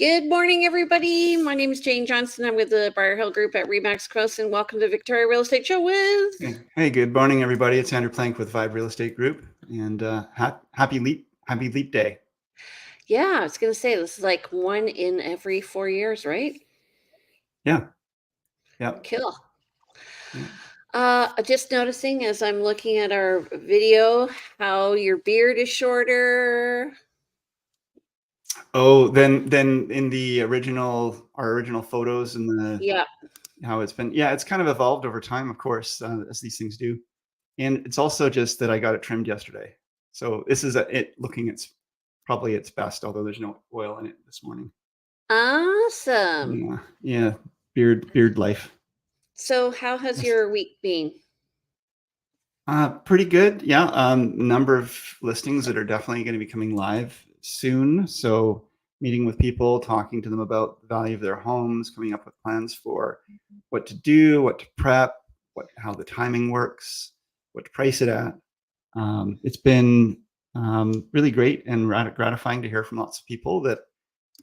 Good morning, everybody. My name is Jane Johnston. I'm with the Briar Hill Group at Remax Coast, and welcome to Victoria Real Estate Show with... Hey, good morning, everybody. It's Andrew Plank with Vibe Real Estate Group, and happy Leap Day. Yeah, I was going to say, this is like one in every 4 years, right? Yeah. Cool. Yeah. Just noticing as I'm looking at our video, how your beard is shorter. Oh, then in the our original photos and Yeah. how it's been. Yeah, it's kind of evolved over time, of course, as these things do. And it's also just that I got it trimmed yesterday. So this is it looking probably its best, although there's no oil in it this morning. Awesome. Yeah. Beard life. So how has your week been? Pretty good. Yeah. Number of listings that are definitely going to be coming live soon. So meeting with people, talking to them about the value of their homes, coming up with plans for what to do, what to prep, how the timing works, what to price it at. It's been really great and gratifying to hear from lots of people that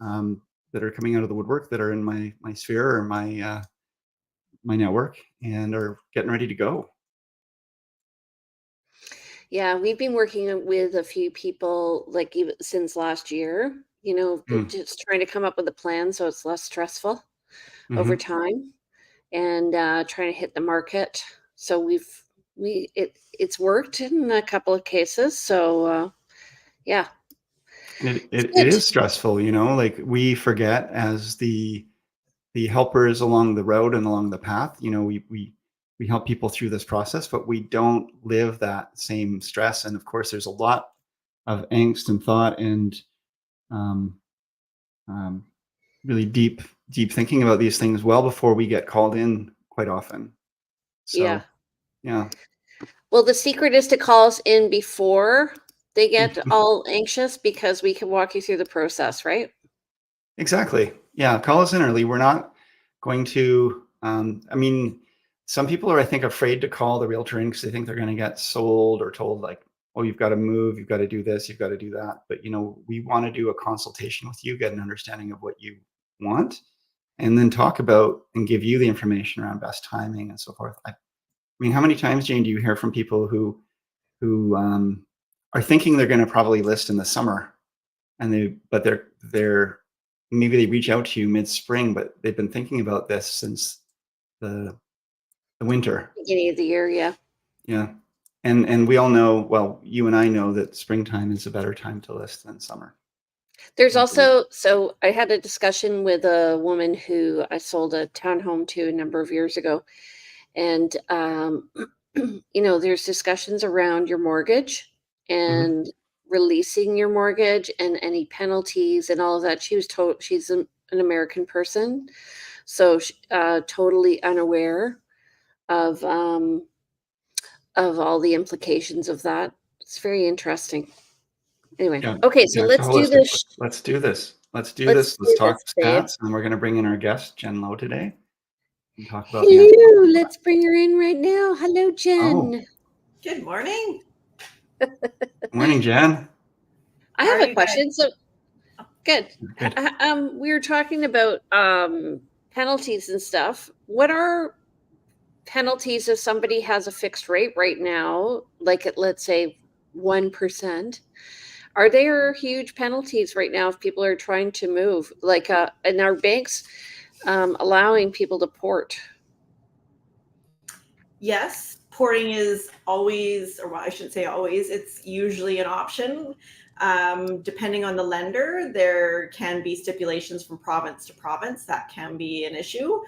are coming out of the woodwork, that are in my sphere or my network, and are getting ready to go. Yeah, we've been working with a few people like even since last year, just trying to come up with a plan so it's less stressful over time, and trying to hit the market. So it's worked in a couple of cases. So yeah. It is stressful, like we forget as the helpers along the road and along the path, we help people through this process, but we don't live that same stress. And of course, there's a lot of angst and thought and really deep thinking about these things well before we get called in quite often. So, yeah. Well, the secret is to call us in before they get all anxious, because we can walk you through the process, right? Exactly. Yeah. Call us in early. We're not going to, some people are, I think, afraid to call the realtor in because they think they're going to get sold or told like, oh, you've got to move, you've got to do this, you've got to do that. But, we want to do a consultation with you, get an understanding of what you want, and then talk about and give you the information around best timing and so forth. I mean, how many times, Jane, do you hear from people who are thinking they're going to probably list in the summer, but they're maybe they reach out to you mid-spring, but they've been thinking about this since the winter. Beginning of the year, yeah. Yeah. And we all know, well, you and I know that springtime is a better time to list than summer. There's also, so I had a discussion with a woman who I sold a townhome to a number of years ago. And, there's discussions around your mortgage and releasing your mortgage and any penalties and all of that. She was told she's an American person, so totally unaware of all the implications of that. It's very interesting. Anyway, okay, so let's do this. Let's do this. Let's talk stats, and we're going to bring in our guest, Jen Lowe, today. And talk about Hello, let's bring her in right now. Hello, Jen. Oh. Good morning. Morning, Jen. I have a question. So, good. We were talking about penalties and stuff. What are penalties if somebody has a fixed rate right now, like at, let's say, 1%? Are there huge penalties right now if people are trying to move? Like, and our banks allowing people to port? Yes, porting is always, or well, I shouldn't say always, it's usually an option. Depending on the lender, there can be stipulations from province to province that can be an issue.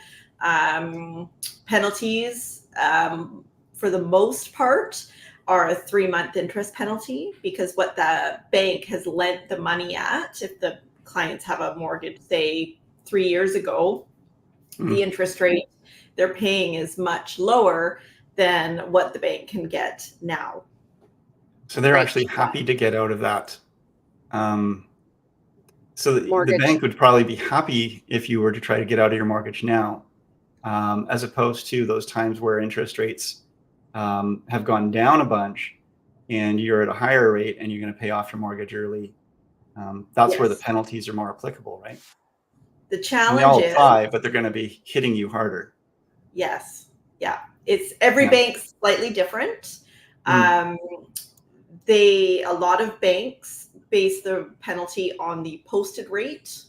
Penalties, for the most part, are a 3-month interest penalty, because what the bank has lent the money at, if the clients have a mortgage, say 3 years ago, the interest rate they're paying is much lower than what the bank can get now. So they're actually happy to get out of that. So the bank would probably be happy if you were to try to get out of your mortgage now, as opposed to those times where interest rates have gone down a bunch and you're at a higher rate and you're going to pay off your mortgage early. That's where the penalties are more applicable, right? The And they challenge all is, apply, but they're going to be hitting you harder. yes, yeah, it's every Yeah. bank's slightly different. Mm. A lot of banks base the penalty on the posted rate,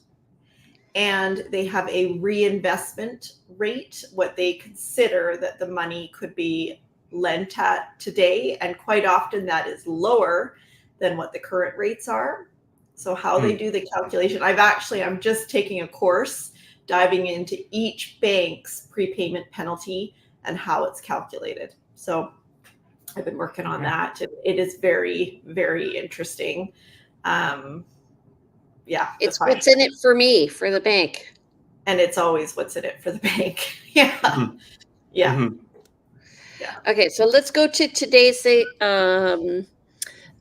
and they have a reinvestment rate, what they consider that the money could be lent at today, and quite often that is lower than what the current rates are. So how they do the calculation, I'm just taking a course diving into each bank's prepayment penalty and how it's calculated. So I've been working on that. It is very, very interesting. Yeah, It's what's in it for me, for the bank. and it's always what's in it for the bank. Yeah. Yeah. Yeah. Okay, so let's go to today's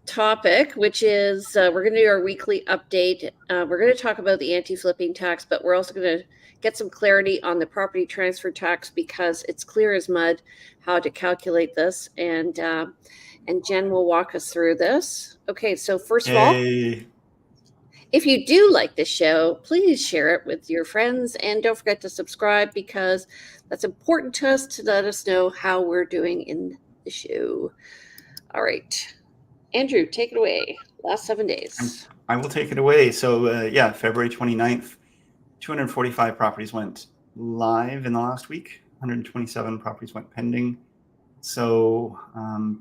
topic, which is we're going to do our weekly update. We're going to talk about the anti-flipping tax, but we're also going to get some clarity on the property transfer tax, because it's clear as mud how to calculate this, and Jen will walk us through this. Okay, so first of all, if you do like this show, please share it with your friends, and don't forget to subscribe, because that's important to us to let us know how we're doing in the show. All right. Andrew, take it away. Last 7 days. I will take it away. So February 29th, 245 properties went live in the last week. 127 properties went pending. So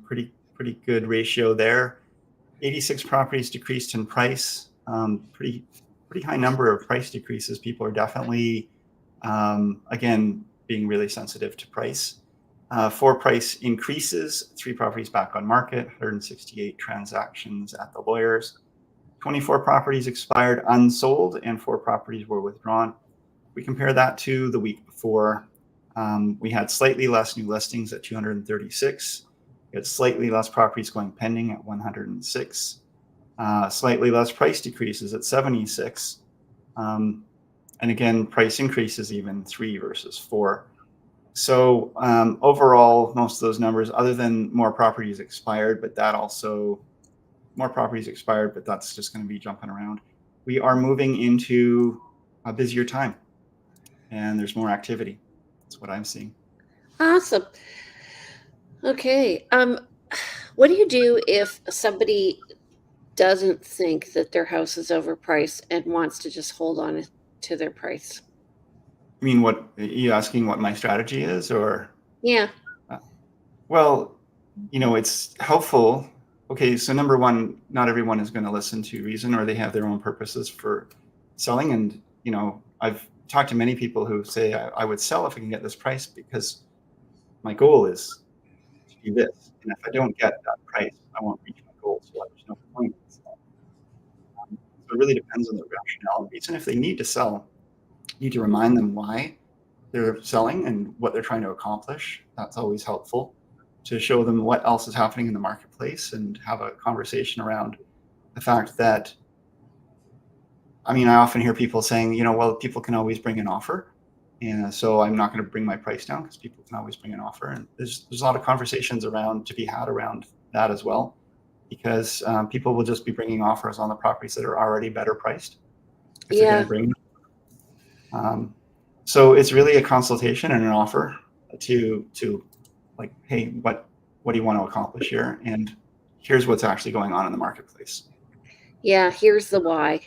pretty good ratio there. 86 properties decreased in price. Pretty high number of price decreases. People are definitely, again, being really sensitive to price. 4 price increases, 3 properties back on market, 168 transactions at the lawyers. 24 properties expired unsold, and 4 properties were withdrawn. We compare that to the week before. We had slightly less new listings at 236. We had slightly less properties going pending at 106. Slightly less price decreases at 76. And again, price increases even 3 versus 4. So overall, most of those numbers, other than more properties expired, but that's just going to be jumping around. We are moving into a busier time, and there's more activity. That's what I'm seeing. Awesome. Okay. What do you do if somebody doesn't think that their house is overpriced and wants to just hold on to their price? I mean, what are you asking? What my strategy is, or? Yeah. Well, it's helpful. Okay, so number one, not everyone is going to listen to reason, or they have their own purposes for selling. And I've talked to many people who say I would sell if I can get this price, because my goal is to do this, and if I don't get that price, I won't reach my goal. So there's no point in selling. So it really depends on the rationale. And if they need to sell, you need to remind them why they're selling and what they're trying to accomplish. That's always helpful, to show them what else is happening in the marketplace and have a conversation around the fact that, I often hear people saying, well, people can always bring an offer. And so I'm not going to bring my price down because people can always bring an offer. And there's a lot of conversations to be had around that as well, because people will just be bringing offers on the properties that are already better priced. If they're going to bring them. So it's really a consultation and an offer to like, hey, what do you want to accomplish here? And here's what's actually going on in the marketplace. Yeah, here's the why.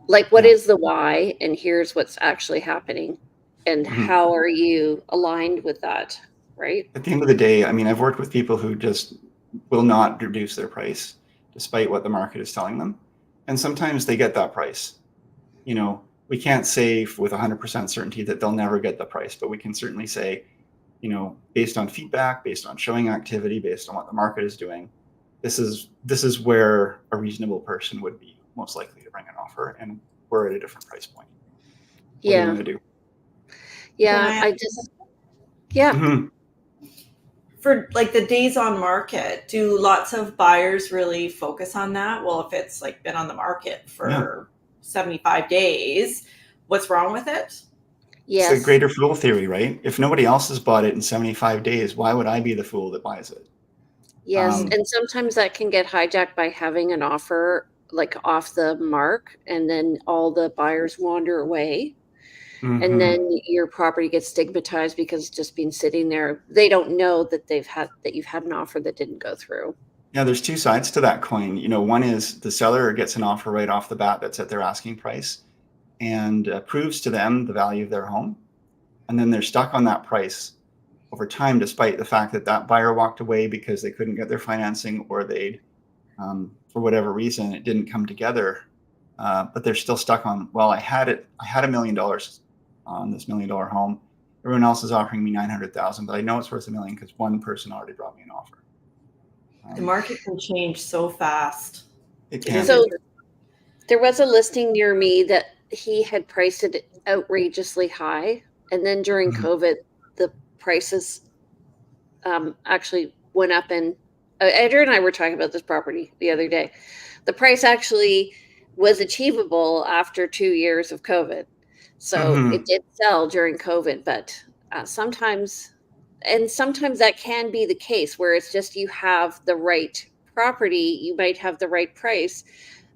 Like, what is the why, and here's what's actually happening, and how are you aligned with that, right? At the end of the day, I've worked with people who just will not reduce their price despite what the market is telling them. And sometimes they get that price. We can't say with 100% certainty that they'll never get the price, but we can certainly say, based on feedback, based on showing activity, based on what the market is doing, this is where a reasonable person would be most likely to bring an offer, and we're at a different price point. What are you going to do? Yeah, For like the days on market, do lots of buyers really focus on that? Well, if it's like been on the market for 75 days, what's wrong with it? Yes. It's the greater fool theory, right? If nobody else has bought it in 75 days, why would I be the fool that buys it? Yes, and sometimes that can get hijacked by having an offer like off the mark, and then all the buyers wander away. Mhm. and then your property gets stigmatized because it's just been sitting there. They don't know that you've had an offer that didn't go through. Yeah, there's two sides to that coin. One is the seller gets an offer right off the bat that's at their asking price and proves to them the value of their home. And then they're stuck on that price over time, despite the fact that that buyer walked away because they couldn't get their financing, or they'd, for whatever reason, it didn't come together. But they're still stuck on, well, I had $1 million on this $1 million home. Everyone else is offering me 900,000, but I know it's worth $1 million because one person already brought me an offer. The market can change so fast. It can. So there was a listing near me that he had priced it outrageously high, and then during COVID, the prices actually went up. And Andrew and I were talking about this property the other day. The price actually was achievable after 2 years of COVID, so it did sell during COVID. But sometimes that can be the case where it's just you have the right property, you might have the right price,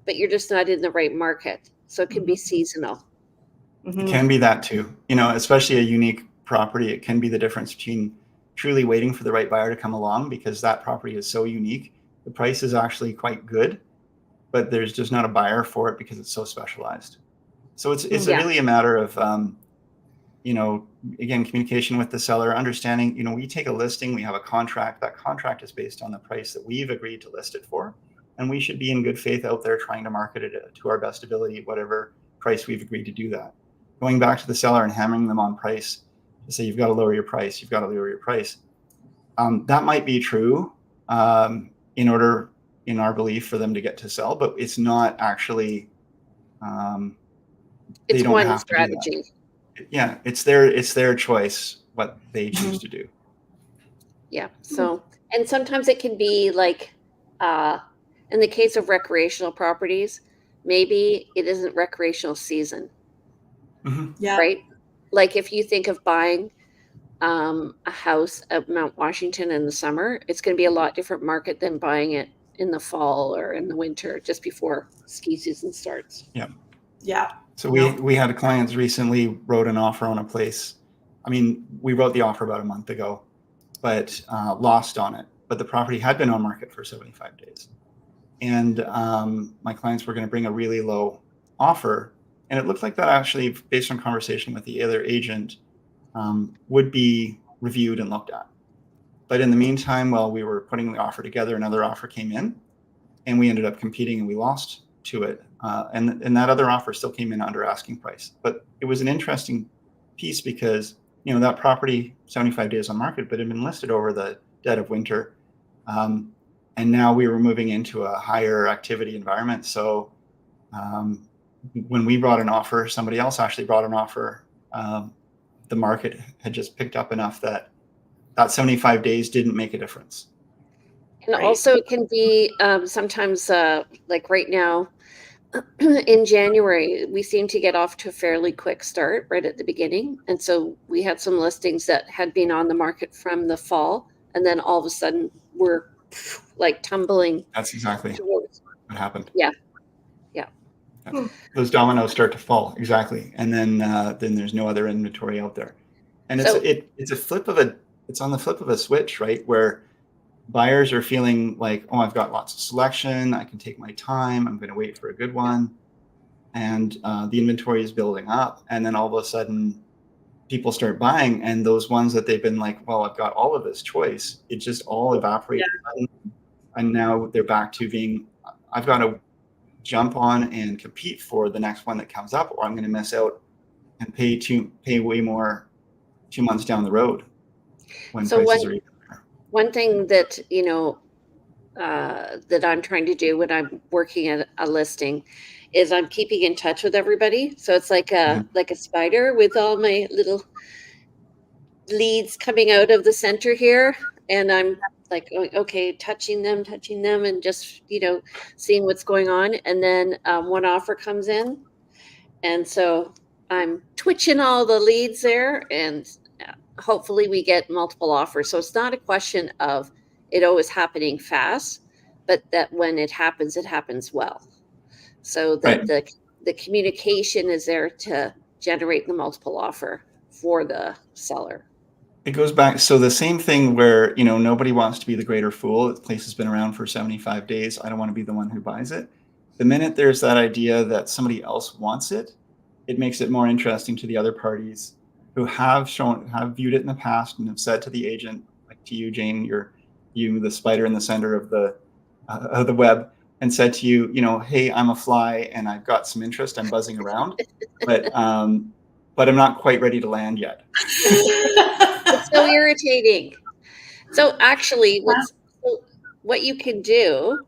but you're just not in the right market. So it can be seasonal. It can be that too. Especially a unique property. It can be the difference between truly waiting for the right buyer to come along because that property is so unique. The price is actually quite good, but there's just not a buyer for it because it's so specialized. So it's really a matter of, again, communication with the seller, understanding, we take a listing, we have a contract. That contract is based on the price that we've agreed to list it for. And we should be in good faith out there trying to market it to our best ability, whatever price we've agreed to do that. Going back to the seller and hammering them on price to say, you've got to lower your price, you've got to lower your price. That might be true in order, in our belief, for them to get to sell, but it's not actually, It's they don't one have strategy. to do that. Yeah, it's their choice what they choose to do. Yeah. So, and sometimes it can be like, in the case of recreational properties, maybe it isn't recreational season, Yeah. right? Like if you think of buying a house at Mount Washington in the summer, it's going to be a lot different market than buying it in the fall or in the winter, just before ski season starts. Yeah. Yeah. So we had clients recently wrote an offer on a place. I mean, we wrote the offer about a month ago, but lost on it. But the property had been on market for 75 days. And my clients were going to bring a really low offer. And it looked like that actually, based on conversation with the other agent, would be reviewed and looked at. But in the meantime, while we were putting the offer together, another offer came in and we ended up competing and we lost to it. And that other offer still came in under asking price. But it was an interesting piece because, that property, 75 days on market, but it had been listed over the dead of winter. And now we were moving into a higher activity environment. So when we brought an offer, somebody else actually brought an offer. The market had just picked up enough that 75 days didn't make a difference. And also it can be sometimes like right now in January, we seem to get off to a fairly quick start right at the beginning. And so we had some listings that had been on the market from the fall, and then all of a sudden we're like tumbling. That's exactly towards. what happened. Yeah. Those dominoes start to fall. Exactly. And then there's no other inventory out there. And it's on the flip of a switch, right? Where buyers are feeling like, oh, I've got lots of selection. I can take my time. I'm going to wait for a good one. And the inventory is building up. And then all of a sudden people start buying, and those ones that they've been like, well, I've got all of this choice, it just all evaporates. Yeah. And now they're back to being, I've got to jump on and compete for the next one that comes up, or I'm going to miss out and pay way more 2 months down the road when prices are even higher. One thing that, that I'm trying to do when I'm working at a listing is I'm keeping in touch with everybody. So it's like a spider with all my little leads coming out of the center here. And I'm like, okay, touching them and just, seeing what's going on. And then one offer comes in. And so I'm twitching all the leads there, and hopefully we get multiple offers. So it's not a question of it always happening fast, but that when it happens well. So that the communication is there to generate the multiple offer for the seller? It goes back. So the same thing where, nobody wants to be the greater fool. The place has been around for 75 days. I don't want to be the one who buys it. The minute there's that idea that somebody else wants it, it makes it more interesting to the other parties who have viewed it in the past and have said to the agent, like to you, Jane, you the spider in the center of the web, and said to you, hey, I'm a fly and I've got some interest. I'm buzzing around, but I'm not quite ready to land yet. It's so irritating. So actually, what you can do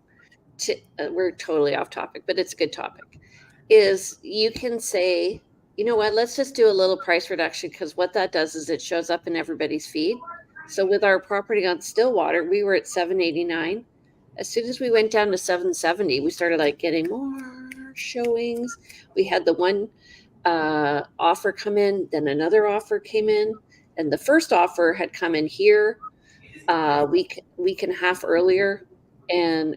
we're totally off topic, but it's a good topic, is you can say, you know what, let's just do a little price reduction, because what that does is it shows up in everybody's feed. So with our property on Stillwater, we were at $789. As soon as we went down to $770, we started like getting more showings. We had the one offer come in, then another offer came in, and the first offer had come in here week and a half earlier,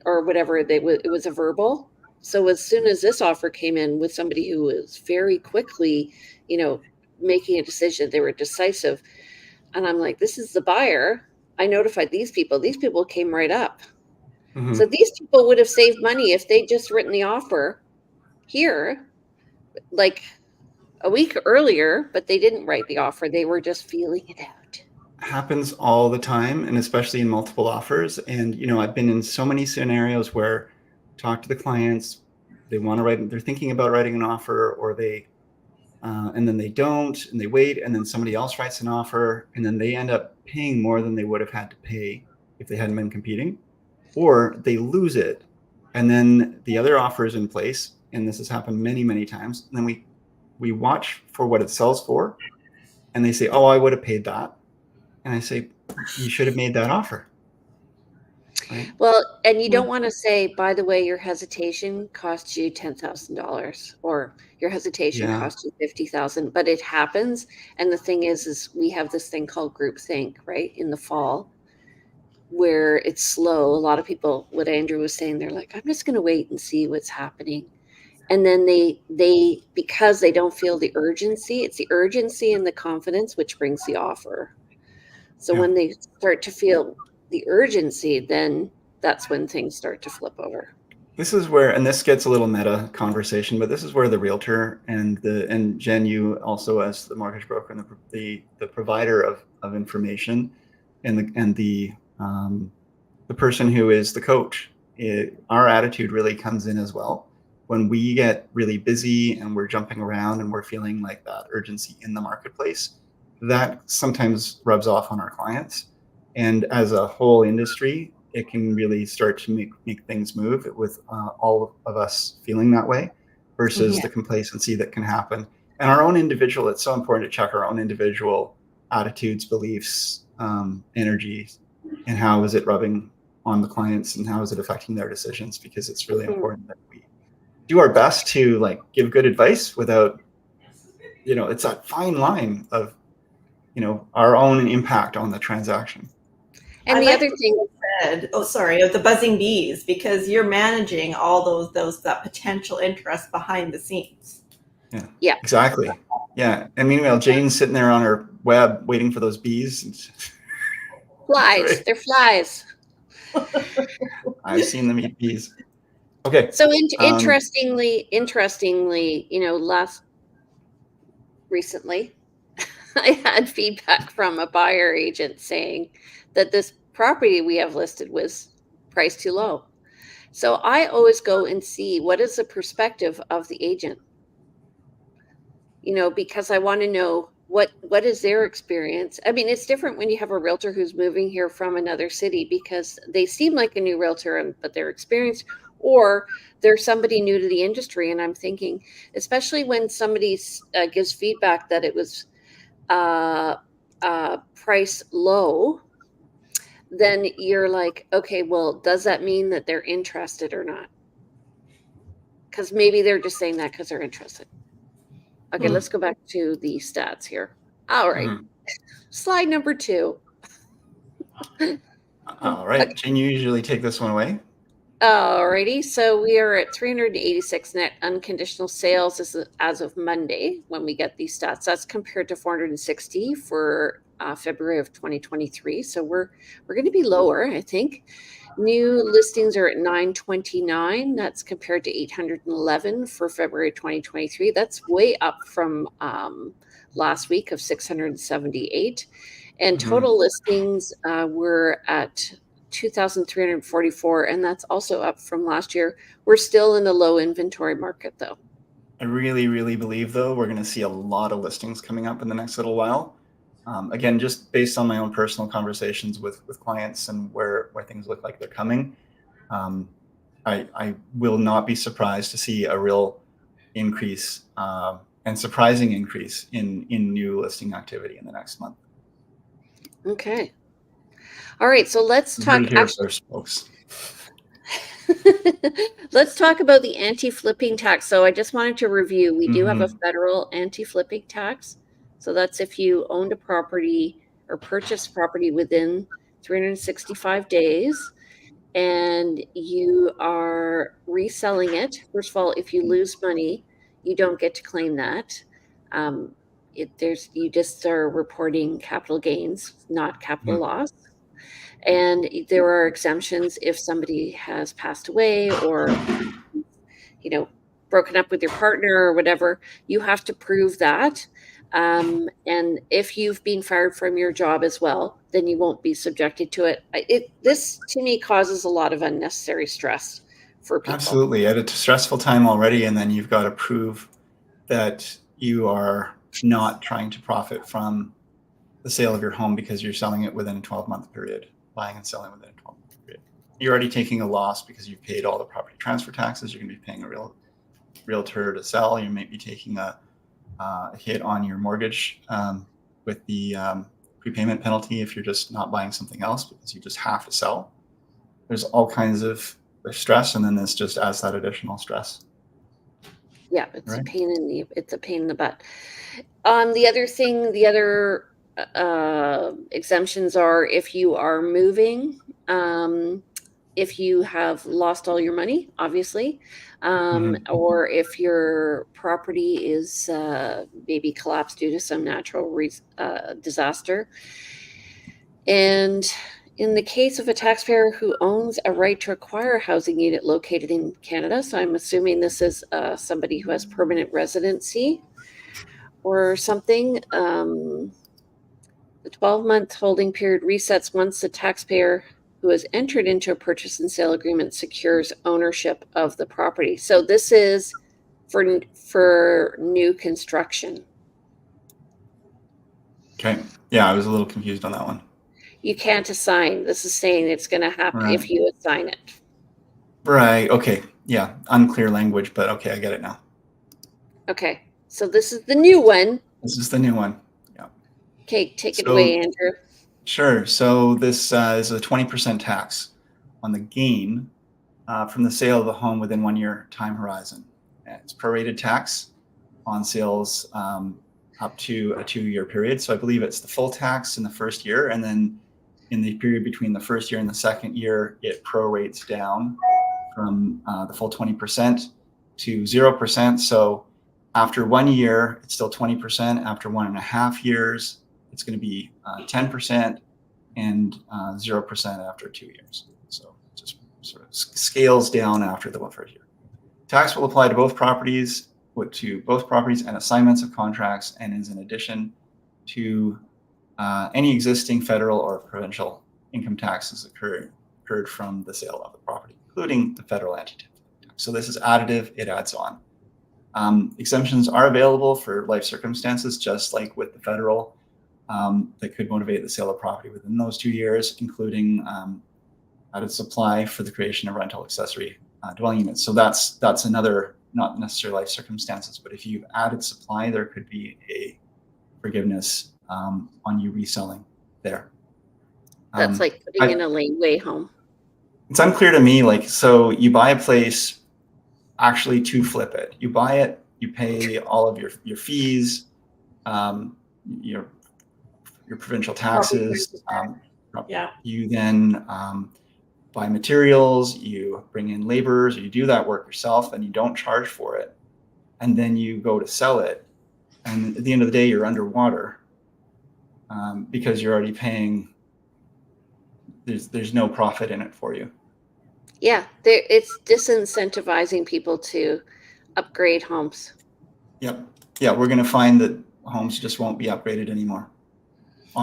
or whatever. It was a verbal. So as soon as this offer came in with somebody who was very quickly, making a decision, they were decisive, and I'm like, this is the buyer. I notified these people. These people came right up. Mhm. So these people would have saved money if they just written the offer here, like a week earlier, but they didn't write the offer. They were just feeling it out. Happens all the time, and especially in multiple offers. And I've been in so many scenarios where talk to the clients, they want to write, they're thinking about writing an offer, or they and then they don't, and they wait, and then somebody else writes an offer, and then they end up paying more than they would have had to pay if they hadn't been competing, or they lose it, and then the other offer is in place. And this has happened many, many times. And then we watch for what it sells for, and they say, oh, I would have paid that. And I say, you should have made that offer. Right? Well, and you don't want to say, by the way, your hesitation cost you $10,000, or your hesitation cost you $50,000, but it happens. And the thing is we have this thing called groupthink, right? In the fall, where it's slow. A lot of people, what Andrew was saying, they're like, I'm just going to wait and see what's happening. And then they because they don't feel the urgency, it's the urgency and the confidence which brings the offer. So when they start to feel the urgency, then that's when things start to flip over. This is where, and this gets a little meta conversation, but this is where the realtor and Jen, you also as the mortgage broker and the provider of information, and the person who is the coach, our attitude really comes in as well. When we get really busy and we're jumping around and we're feeling like that urgency in the marketplace, that sometimes rubs off on our clients. And as a whole industry, it can really start to make things move with all of us feeling that way, versus the complacency that can happen. And our own individual, it's so important to check our own individual attitudes, beliefs, energies, and how is it rubbing on the clients and how is it affecting their decisions, because it's really important that we do our best to give good advice without, it's that fine line of, our own impact on the transaction. And the other thing, of the buzzing bees, because you're managing all that potential interest behind the scenes. Yeah, exactly. Yeah. And meanwhile, Jane's sitting there on her web waiting for those bees. Flies, they're flies. I've seen them eat bees. Okay. So interestingly, recently, I had feedback from a buyer agent saying that this property we have listed was priced too low. So I always go and see what is the perspective of the agent, because I want to know what is their experience. I mean, it's different when you have a realtor who's moving here from another city, because they seem like a new realtor, but they're experienced, or they're somebody new to the industry. And I'm thinking, especially when somebody gives feedback that it was price low, then you're like, okay, well, does that mean that they're interested or not? Because maybe they're just saying that because they're interested. Okay, let's go back to the stats here. All right. Slide number 2. All right. Okay. Jane, you usually take this one away. Alrighty, so we are at 386 net unconditional sales as of Monday when we get these stats. That's compared to 460 for February of 2023. So we're going to be lower, I think. New listings are at 929. That's compared to 811 for February 2023. That's way up from last week of 678. And total listings were at 2,344, and that's also up from last year. We're still in a low inventory market, though. I really, really believe, though, we're going to see a lot of listings coming up in the next little while. Again, just based on my own personal conversations with clients and where things look like they're coming, I will not be surprised to see a real increase and surprising increase in new listing activity in the next month. Okay. All right, so let's talk. Here first, folks. Let's talk about the anti-flipping tax. So I just wanted to review. We do have a federal anti-flipping tax. So that's if you owned a property or purchased property within 365 days and you are reselling it. First of all, if you lose money, you don't get to claim that. You just are reporting capital gains, not capital loss. And there are exemptions if somebody has passed away or, broken up with your partner or whatever. You have to prove that. And if you've been fired from your job as well, then you won't be subjected to it. This to me causes a lot of unnecessary stress for people. Absolutely. At a stressful time already, and then you've got to prove that you are not trying to profit from the sale of your home because you're selling it within a 12-month period, buying and selling within a 12-month period. You're already taking a loss because you've paid all the property transfer taxes. You're going to be paying a realtor to sell. You may be taking a hit on your mortgage with the prepayment penalty if you're just not buying something else because you just have to sell. There's all kinds of stress, and then this just adds that additional stress. Yeah, it's a pain in the butt. The other exemptions are if you are moving, if you have lost all your money, obviously, or if your property is maybe collapsed due to some natural disaster. And in the case of a taxpayer who owns a right to acquire a housing unit located in Canada, so I'm assuming this is somebody who has permanent residency or something, the 12-month holding period resets once the taxpayer who has entered into a purchase and sale agreement secures ownership of the property. So this is for new construction. Okay. Yeah, I was a little confused on that one. You can't assign. This is saying it's going to happen if you assign it. Right. Okay. Yeah. Unclear language, but okay, I get it now. Okay. So this is the new one. This is the new one. Yeah. Okay. Take it away, Andrew. Sure. So this is a 20% tax on the gain from the sale of the home within 1 year time horizon. It's prorated tax on sales up to a 2-year period. So I believe it's the full tax in the first year, and then in the period between the first year and the second year, it prorates down from the full 20% to 0%. So after 1 year, it's still 20%. After 1.5 years, it's going to be 10% and 0% after 2 years. So it just sort of scales down after the first year. Tax will apply to both properties and assignments of contracts, and is in addition to any existing federal or provincial income taxes incurred from the sale of the property, including the federal anti-tax. So this is additive, it adds on. Exemptions are available for life circumstances, just like with the federal, that could motivate the sale of property within those 2 years, including added supply for the creation of rental accessory dwelling units. So that's another, not necessarily life circumstances, but if you've added supply, there could be a forgiveness on you reselling there. That's like putting in a laneway home. It's unclear to me, so you buy a place actually to flip it. You buy it, you pay all of your fees, your provincial taxes. You then buy materials, you bring in laborers, or you do that work yourself, and you don't charge for it, and then you go to sell it, and at the end of the day, you're underwater because you're already paying. There's no profit in it for you. Yeah, it's disincentivizing people to upgrade homes. Yep. Yeah, we're going to find that homes just won't be upgraded anymore.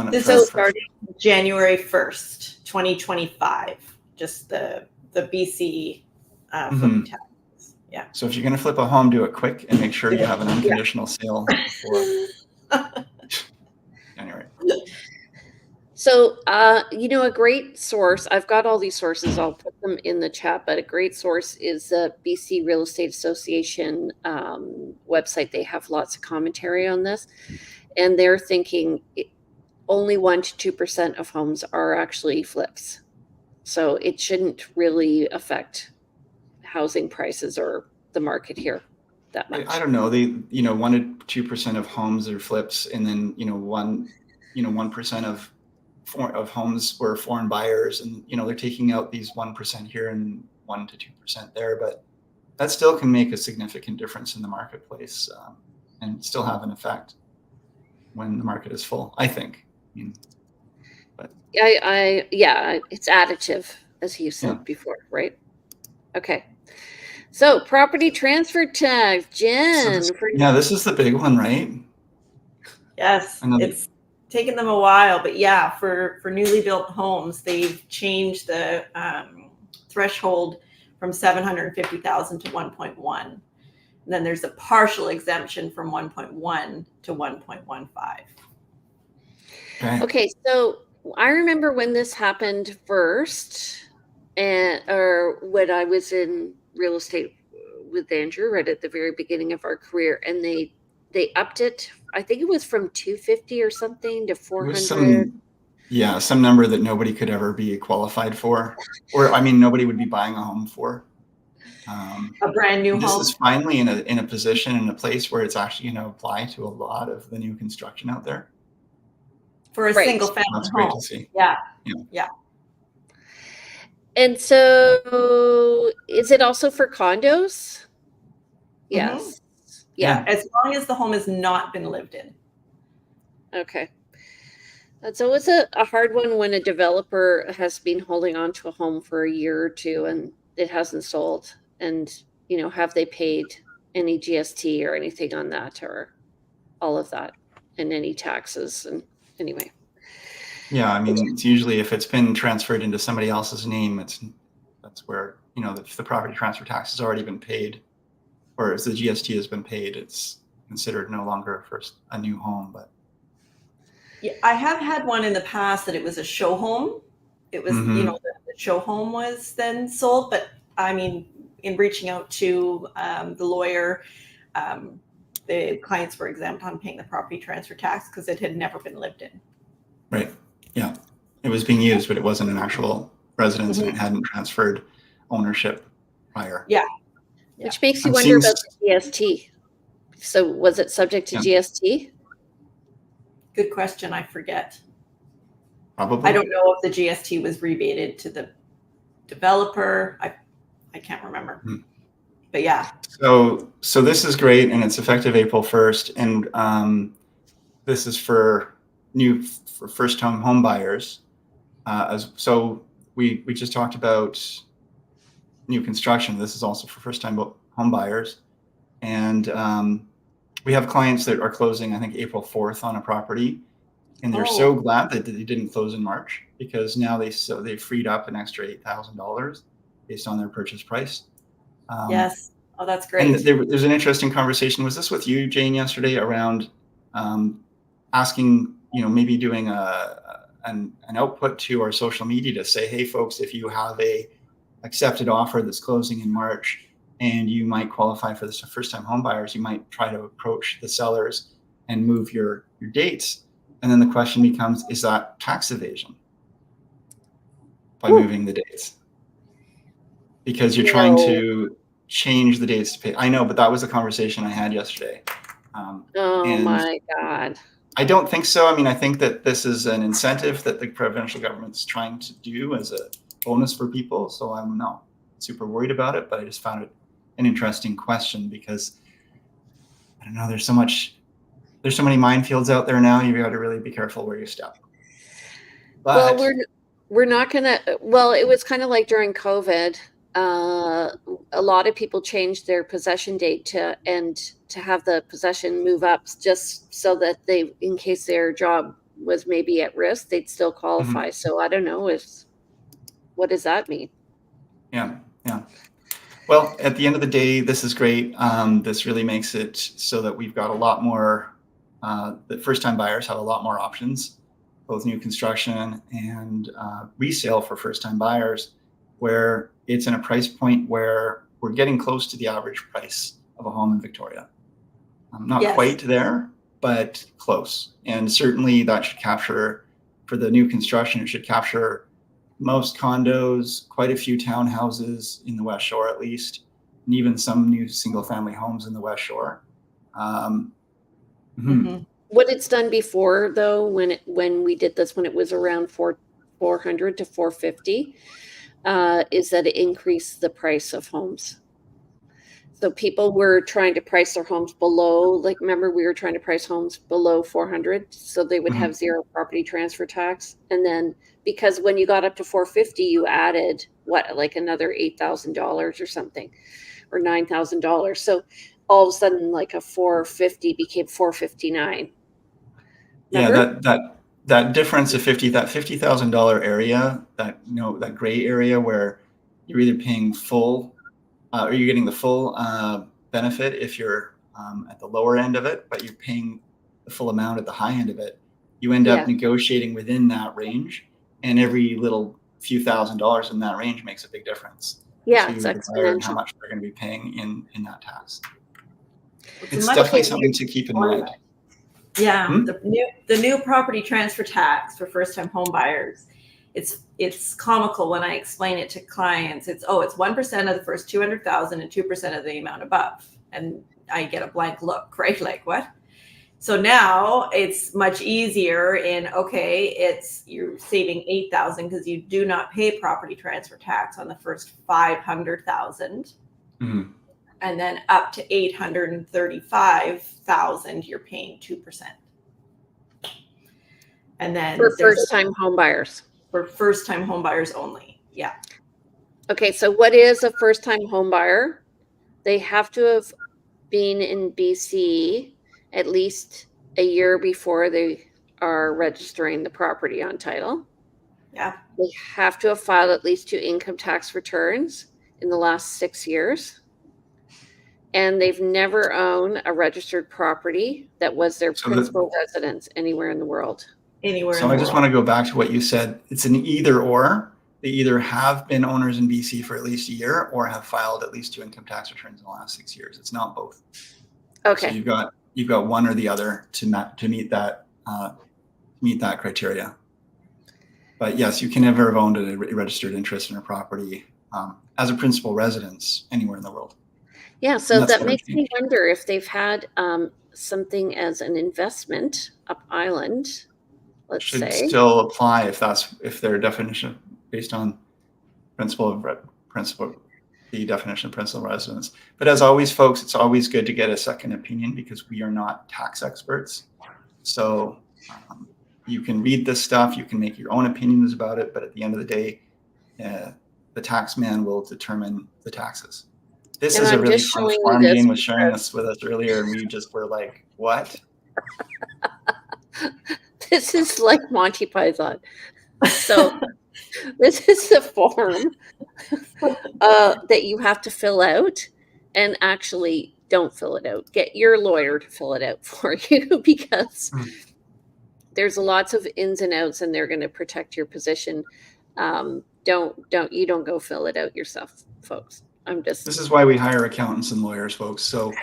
This is starting January 1st, 2025. Just the BC flip taxes. Yeah. So if you're going to flip a home, do it quick and make sure you have an unconditional sale before January. So, a great source, I've got all these sources, I'll put them in the chat, but a great source is the BC Real Estate Association website. They have lots of commentary on this, and they're thinking only 1 to 2% of homes are actually flips. So it shouldn't really affect housing prices or the market here that much. I don't know. 1 to 2% of homes are flips, and then 1% of homes were foreign buyers, and they're taking out these 1% here and 1 to 2% there, but that still can make a significant difference in the marketplace and still have an effect when the market is full, I think. It's additive, as you said before, right? Okay. So property transfer tax, Jen. This is the big one, right? Yes, it's taken them a while, but for newly built homes, they've changed the threshold from 750,000 to 1.1. And then there's a partial exemption from 1.1 to 1.15. Okay, so I remember when this happened first, or when I was in real estate with Andrew right at the very beginning of our career, and they upped it. I think it was from 250 or something to 400. Some number that nobody could ever be qualified for, or nobody would be buying a home for. A brand new home. This is finally in a position, in a place where it's actually going to apply to a lot of the new construction out there. For a single family home. That's great to see. Yeah. And so is it also for condos? Yes. Mm-hmm. Yeah, as long as the home has not been lived in. Okay. That's always a hard one when a developer has been holding on to a home for a year or two and it hasn't sold. And, have they paid any GST or anything on that, or all of that, and any taxes? And anyway. Yeah, it's usually, if it's been transferred into somebody else's name, that's where, if the property transfer tax has already been paid, or if the GST has been paid, it's considered no longer a new home. But yeah, I have had one in the past that it was a show home. It was, the show home was then sold. But in reaching out to the lawyer, the clients were exempt on paying the property transfer tax because it had never been lived in. Right. Yeah. It was being used, but it wasn't an actual residence, and it hadn't transferred ownership prior. Yeah. Which makes you wonder about the GST. So was it subject to GST? Good question. I forget. Probably. I don't know if the GST was rebated to the developer. I can't remember. But yeah. So this is great, and it's effective April 1st, and this is for first home buyers. So we just talked about new construction. This is also for first time home buyers, and we have clients that are closing, I think, April 4th on a property, and they're so glad that they didn't close in March, because now they freed up an extra $8,000 based on their purchase price. Yes. Oh, that's great. And there's an interesting conversation. Was this with you, Jane, yesterday, around asking, maybe doing an output to our social media to say, hey, folks, if you have a accepted offer that's closing in March and you might qualify for this first-time home buyers, you might try to approach the sellers and move your dates. And then the question becomes, is that tax evasion by moving the dates? Because you're trying to change the dates to pay. I know, but that was a conversation I had yesterday. My God. I don't think so. I think that this is an incentive that the provincial government's trying to do as bonus for people. So I'm not super worried about it, but I just found it an interesting question because I don't know, there's so many minefields out there now. You've got to really be careful where you step. But Well, we're not gonna. Well, it was kind of like during COVID. A lot of people changed their possession date to have the possession move up just so that they, in case their job was maybe at risk, they'd still qualify. So I don't know what does that mean? yeah. Well, at the end of the day, this is great. This really makes it so that we've got a lot more, the first-time buyers have a lot more options, both new construction and resale for first-time buyers, where it's in a price point where we're getting close to the average price of a home in Victoria. Not Yes. quite there, but close. And certainly that should capture, for the new construction, it should capture most condos, quite a few townhouses in the West Shore at least, and even some new single-family homes in the West Shore. What it's done before, though, when we did this, when it was around 400 to 450, is that it increased the price of homes. So people were trying to price their homes below, like, remember we were trying to price homes below 400 so they would have zero property transfer tax. And then because when you got up to 450, you added like another $8,000 or something, or $9,000. So all of a sudden, like a 450 became 459. Remember? Yeah, that difference of that $50,000 area, that gray area where you're either paying full or you're getting the full benefit if you're at the lower end of it, but you're paying the full amount at the high end of it. You end up negotiating within that range, and every little few $1,000s in that range makes a big difference. Yeah, to it's the buyer and exponential. how much they're going to be paying in that tax. It's definitely something to keep in mind. Yeah, the new property transfer tax for first-time home buyers. It's comical when I explain it to clients. It's 1% of the first 200,000 and 2% of the amount above, and I get a blank look, right? Like, what? So now it's much easier. You're saving 8,000 because you do not pay property transfer tax on the first 500,000. And then up to 835,000, you're paying 2%. And then For first-time home buyers. For first-time home buyers only. Yeah. Okay, so what is a first-time home buyer? They have to have been in BC at least a year before they are registering the property on title. Yeah. They have to have filed at least 2 income tax returns in the last 6 years. And they've never owned a registered property that was their principal residence anywhere in the world. So I just want to go back to what you said. It's an either or. They either have been owners in BC for at least a year or have filed at least 2 income tax returns in the last 6 years. It's not both. Okay. So you've got one or the other to meet that criteria. But yes, you can never have owned a registered interest in a property as a principal residence anywhere in the world. Yeah, so that makes me wonder if they've had something as an investment up island. Let's say should still apply if their definition based on the definition of principal residence. But as always, folks, it's always good to get a second opinion because we are not tax experts. So you can read this stuff, you can make your own opinions about it, but at the end of the day, the tax man will determine the taxes. This is a really fun farm. Jane was sharing this with us earlier, and we just were like, what? This is like Monty Python. So this is the form that you have to fill out, and actually don't fill it out. Get your lawyer to fill it out for you because there's lots of ins and outs, and they're going to protect your position. Don't go fill it out yourself, folks. This is why we hire accountants and lawyers, folks. So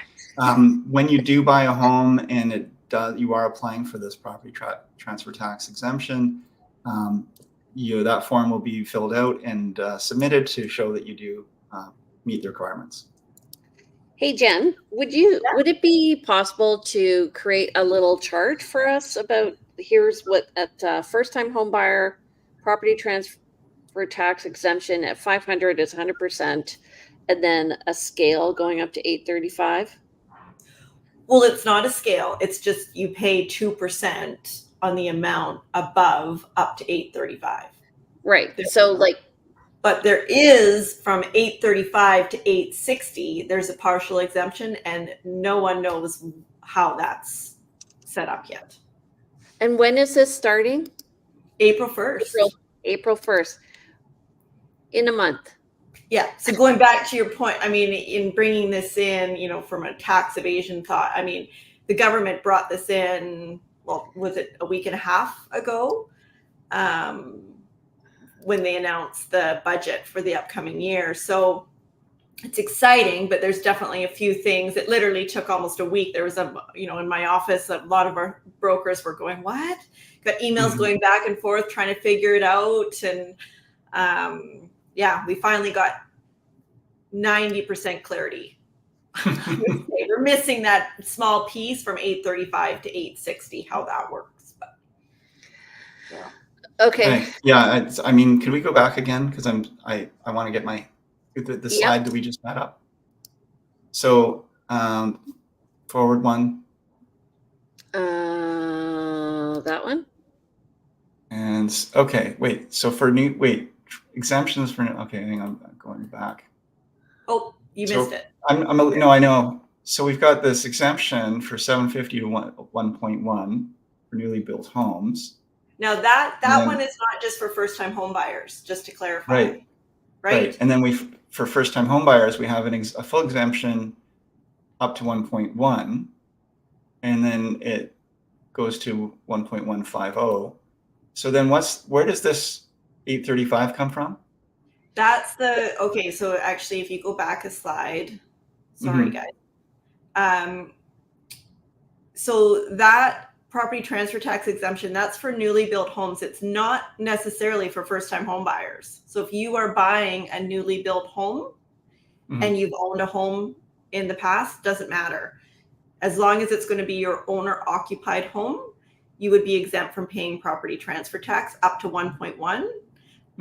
when you do buy a home and you are applying for this property transfer tax exemption, that form will be filled out and submitted to show that you do meet the requirements. Hey Jen, would it be possible to create a little chart for us about here's what at first-time home buyer property transfer for tax exemption at 500 is 100%, and then a scale going up to 835. Well, it's not a scale. It's just you pay 2% on the amount above up to 835. Right. So like, but there is from 835 to 860, there's a partial exemption, and no one knows how that's set up yet. and when is this starting? April 1st. April 1st. In a month. Yeah. So going back to your point, I mean, in bringing this in, you know, from a tax evasion thought, I mean, the government brought this in, well, was it a week and a half ago? When they announced the budget for the upcoming year. So it's exciting, but there's definitely a few things. It literally took almost a week. There was in my office, a lot of our brokers were going, what? Got emails going back and forth, trying to figure it out. And we finally got 90% clarity. We're missing that small piece from 835 to 860, how that works. But, yeah. Okay. Yeah, I mean, can we go back again? Because I want to get the slide that we just met up. So forward one. That one. And okay, wait. So exemptions for okay. Hang on, I'm going back. Oh, you missed it. I know. So we've got this exemption for 750 to 1.1 for newly built homes. Now that one is not just for first-time home buyers, just to clarify. Right. And then for first-time home buyers, we have a full exemption up to 1.1, and then it goes to 1.150. So then where does this 835 come from? That's okay. So actually, if you go back a slide, sorry guys. So that property transfer tax exemption, that's for newly built homes. It's not necessarily for first-time home buyers. So if you are buying a newly built home and you've owned a home in the past, doesn't matter. As long as it's going to be your owner-occupied home, you would be exempt from paying property transfer tax up to 1.1.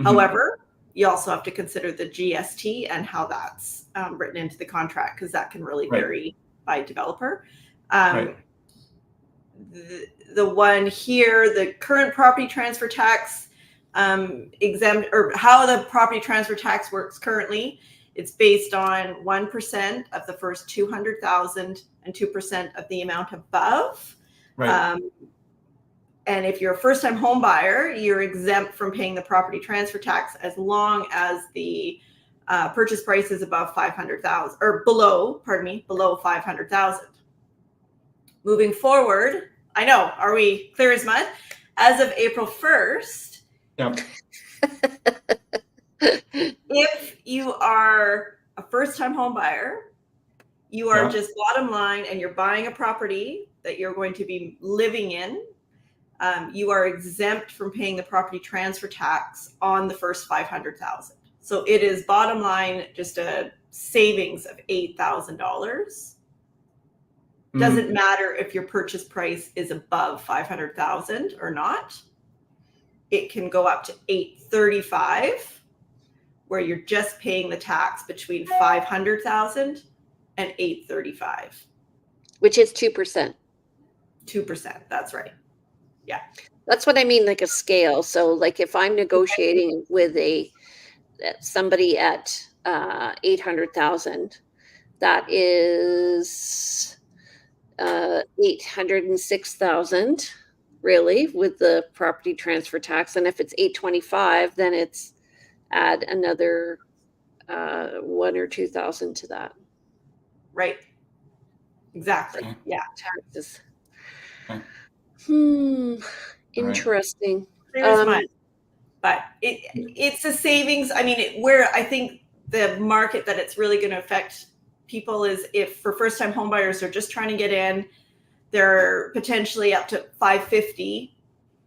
However, you also have to consider the GST and how that's written into the contract, because that can really vary by developer. The one here, the current property transfer tax exempt, or how the property transfer tax works currently, it's based on 1% of the first 200,000 and 2% of the amount above. And if you're a first-time home buyer, you're exempt from paying the property transfer tax as long as the purchase price is above 500,000 or below 500,000. Moving forward, I know, are we clear as mud? As of April 1st, if you are a first-time home buyer, you are just bottom line, and you're buying a property that you're going to be living in, you are exempt from paying the property transfer tax on the first 500,000. So it is bottom line, just a savings of $8,000. Doesn't matter if your purchase price is above 500,000 or not. It can go up to 835, where you're just paying the tax between 500,000 and 835, which is 2%. 2%. That's right. Yeah. That's what I mean, like a scale. So like if I'm negotiating with somebody at 800,000, that is 806,000 really with the property transfer tax. And if it's 825, then it's add another 1,000 or 2,000 to that. Right. Exactly. Okay. Yeah. Taxes. Okay. Interesting. But it's a savings. I mean, where I think the market that it's really going to affect people is if for first-time home buyers are just trying to get in, they're potentially up to 550.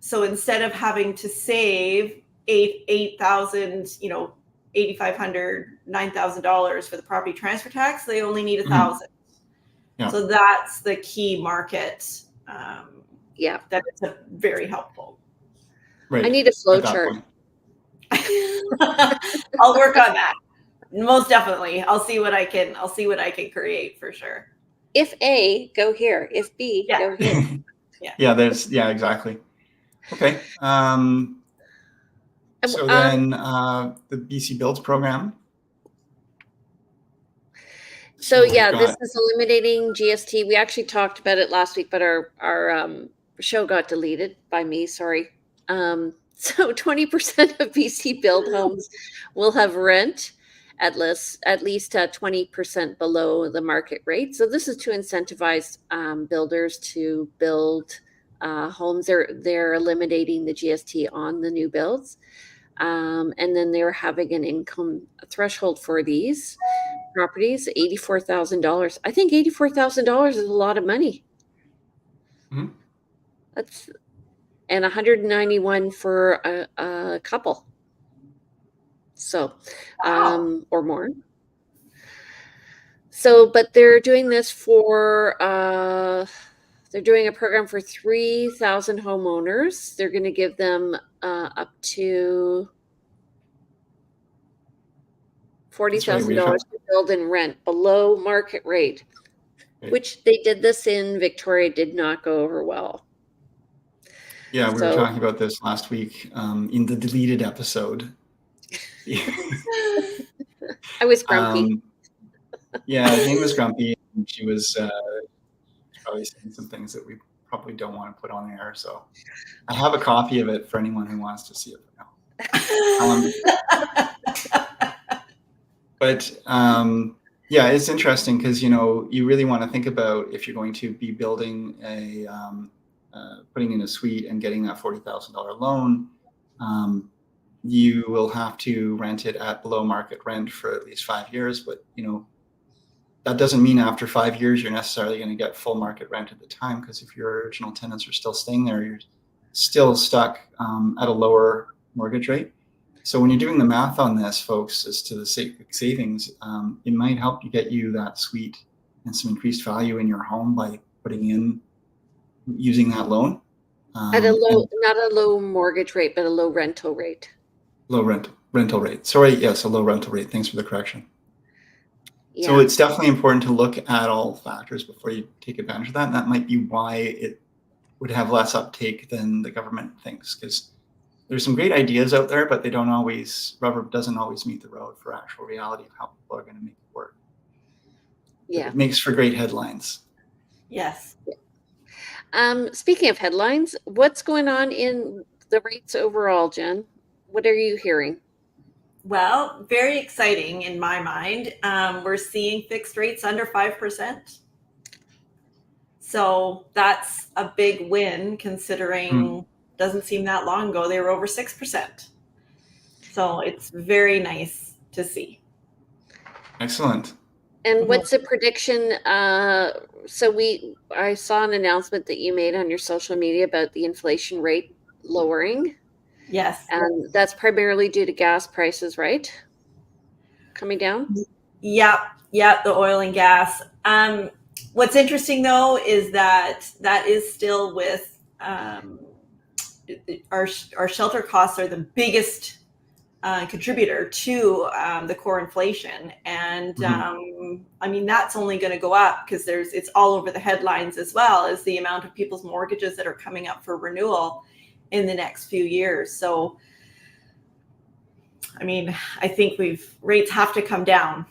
So instead of having to save $8,000, $8,500, $9,000 for the property transfer tax, they only need $1,000. Yeah. So that's the key market. That is very helpful. Right. I need a flow chart. I'll work on that. Most definitely. I'll see what I can create for sure. If A, go here. If B, Yeah. go here. Yeah, exactly. Okay. So then the BC Builds program. So we've yeah, got- this is eliminating GST. We actually talked about it last week, but our show got deleted by me. Sorry. So 20% of BC build homes will have rent at least 20% below the market rate. So this is to incentivize builders to build homes. They're eliminating the GST on the new builds, and then they're having an income threshold for these properties, $84,000. I think $84,000 is a lot of money. Mhm. That's and 191 for a couple. So, Wow. or more. So, but they're doing this for they're doing a program for 3,000 homeowners. They're going to give them up to $40,000 to build and rent below market rate, which they did this in Victoria, did not go over well. Yeah, we were talking about this last week in the deleted episode. I was grumpy. Yeah, Jane was grumpy. And she was probably saying some things that we probably don't want to put on air. So I have a copy of it for anyone who wants to see it now. But yeah, it's interesting because, you really want to think about if you're going to be building putting in a suite and getting that $40,000 loan, you will have to rent it at below market rent for at least 5 years. But, that doesn't mean after 5 years, you're necessarily going to get full market rent at the time, because if your original tenants are still staying there, you're still stuck at a lower mortgage rate. So when you're doing the math on this, folks, as to the savings, it might help you get you that suite and some increased value in your home by using that loan. At a low, not a low mortgage rate, but a low rental rate. Low rental rate. Sorry, yes, a low rental rate. Thanks for the correction. Yeah. So it's definitely important to look at all factors before you take advantage of that. And that might be why it would have less uptake than the government thinks, because there's some great ideas out there, but rubber doesn't always meet the road for actual reality of how people are going to make it work. Yeah. It makes for great headlines. Yes. Speaking of headlines, what's going on in the rates overall, Jen? What are you hearing? Well, very exciting in my mind. We're seeing fixed rates under 5%. So that's a big win, considering doesn't seem that long ago they were over 6%. So it's very nice to see. Excellent. And what's the prediction? So I saw an announcement that you made on your social media about the inflation rate lowering. Yes. And that's primarily due to gas prices, right? Coming down? Yep, the oil and gas. What's interesting, though, is that is still with our shelter costs are the biggest contributor to the core inflation. And I mean, that's only going to go up because it's all over the headlines, as well as the amount of people's mortgages that are coming up for renewal in the next few years. So, I mean, I think rates have to come down.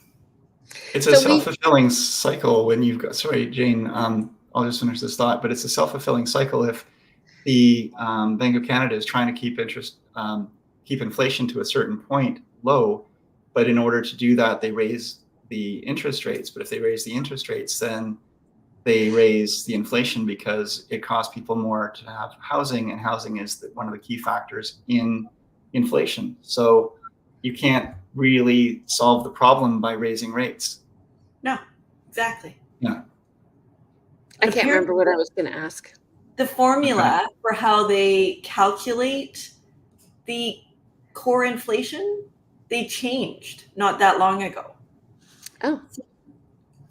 It's a self-fulfilling cycle when you've got, sorry, Jane, I'll just finish this thought, but it's a self-fulfilling cycle if the Bank of Canada is trying to keep inflation to a certain point low, but in order to do that, they raise the interest rates. But if they raise the interest rates, then they raise the inflation, because it costs people more to have housing, and housing is one of the key factors in inflation. So you can't really solve the problem by raising rates. No, exactly. Yeah. I can't remember what I was going to ask. The formula for how they calculate the core inflation, they changed not that long ago. Oh.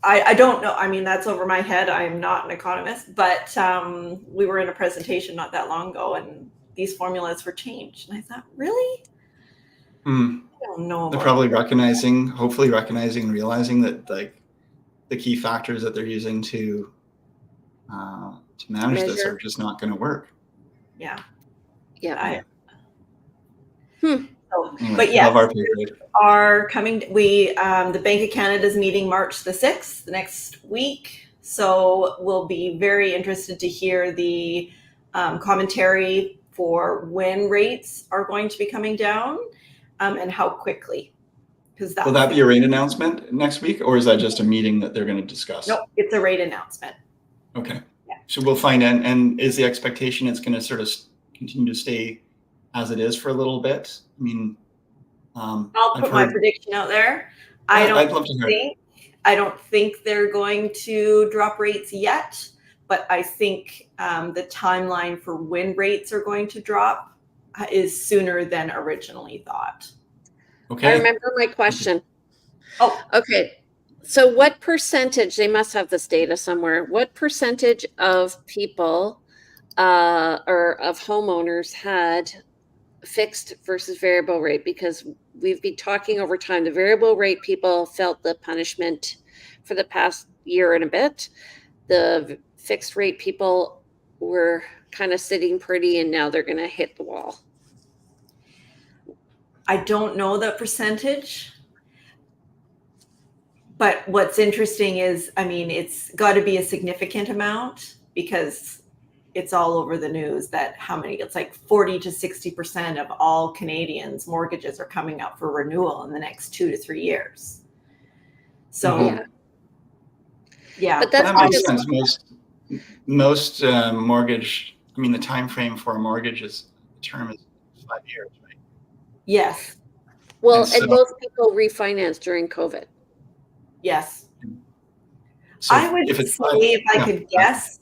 I don't know. I mean, that's over my head. I'm not an economist, but we were in a presentation not that long ago, and these formulas were changed. And I thought, really? Hmm. I don't know. They're about probably that. hopefully recognizing and realizing that like the key factors that they're using to manage this Measure. are just not going to work. Yeah. Yeah. So, Anyway, but yes, above our pay grade. are coming. The Bank of Canada is meeting March the 6th, the next week. So we'll be very interested to hear the commentary for when rates are going to be coming down and how quickly. Because Will that be a rate announcement next week, or is that just a meeting that they're going to discuss? Nope, it's a rate announcement. Okay. Yeah. So we'll find out. And is the expectation it's going to sort of continue to stay as it is for a little bit? I mean, I'll put my prediction out there. I'd love to hear. I don't think they're going to drop rates yet, but I think the timeline for when rates are going to drop is sooner than originally thought. Okay. I remember my question. Oh, okay. So what percentage, they must have this data somewhere, what percentage of people or of homeowners had fixed versus variable rate? Because we've been talking over time, the variable rate people felt the punishment for the past year and a bit. The fixed rate people were kind of sitting pretty, and now they're going to hit the wall. I don't know the percentage, but what's interesting is, I mean, it's got to be a significant amount because it's all over the news that it's like 40 to 60% of all Canadians' mortgages are coming up for renewal in the next 2 to 3 years. So, yeah. But that's that makes sense. Most mortgage, I mean, the time frame for a mortgage term is 5 years, right? Yes. Well, and most people refinanced during COVID. Yes. So I would say, if I could guess,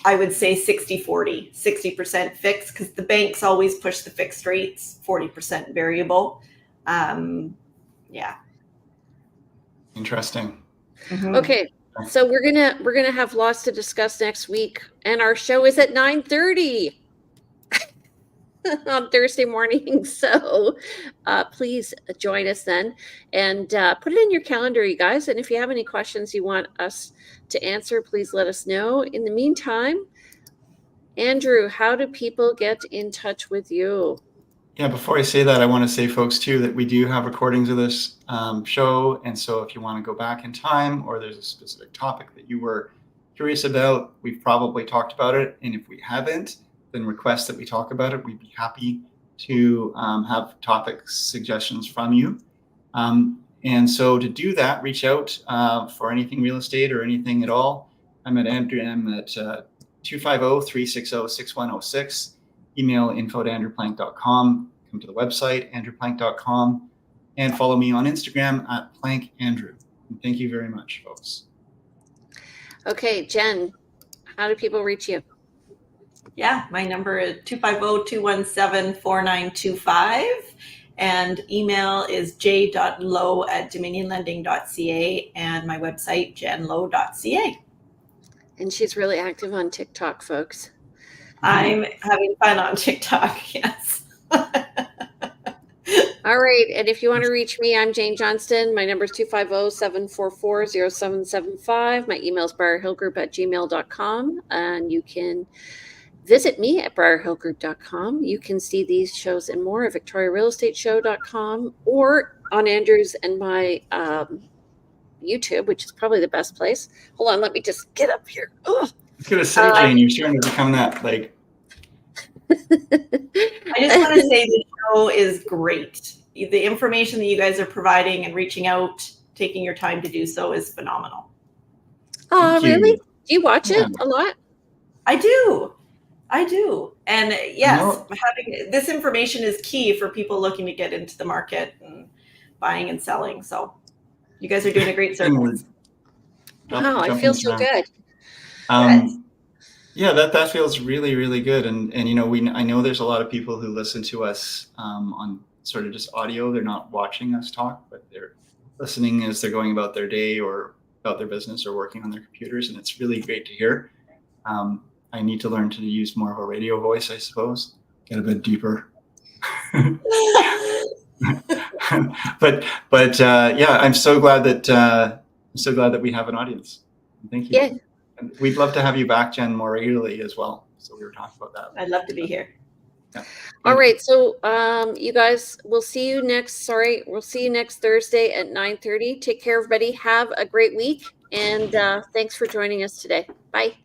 I would say 60-40, 60% fixed, because the banks always push the fixed rates, 40% variable. Yeah. Interesting. Mm-hmm. Okay. So we're gonna have lots to discuss next week, and our show is at 9:30 on Thursday morning. So please join us then, and put it in your calendar, you guys. And if you have any questions you want us to answer, please let us know. In the meantime, Andrew, how do people get in touch with you? Yeah, before I say that, I want to say, folks, too, that we do have recordings of this show. And so if you want to go back in time, or there's a specific topic that you were curious about, we've probably talked about it. And if we haven't, then request that we talk about it. We'd be happy to have topic suggestions from you. And so to do that, reach out for anything real estate or anything at all. I'm at 250-360-6106. Email info@andrewplank.com. Come to the website, andrewplank.com, and follow me on Instagram at plankandrew. And thank you very much, folks. Okay, Jen, how do people reach you? Yeah, my number is 250-217-4925. And email is j.low@dominionlending.ca, and my website, jenlow.ca. And she's really active on TikTok, folks. I'm having fun on TikTok, yes. All right. And if you want to reach me, I'm Jane Johnston. My number is 250-744-0775. My email is briarhillgroup@gmail.com. And you can visit me at briarhillgroup.com. You can see these shows and more at victoriarealestateshow.com, or on Andrew's and my YouTube, which is probably the best place. Hold on, let me just get up here. Ugh. I was going to say, Jane, you're starting to become that, like. I just want to say the show is great. The information that you guys are providing and reaching out, taking your time to do so, is phenomenal. Oh, really? Do you watch it a lot? I do. And yes, having this information is key for people looking to get into the market and buying and selling. So you guys are doing a great service. Wow, I feel so good. Yeah, that feels really, really good. And you know, I know there's a lot of people who listen to us on sort of just audio. They're not watching us talk, but they're listening as they're going about their day or about their business or working on their computers. And it's really great to hear. I need to learn to use more of a radio voice, I suppose. Get a bit deeper. but yeah, I'm so glad that we have an audience. Thank you. Yeah. And we'd love to have you back, Jen, more regularly as well. So we were talking about that. I'd love to be here. Yeah. All right. So you guys, we'll see you next Thursday at 9:30. Take care, everybody. Have a great week. And thanks for joining us today. Bye.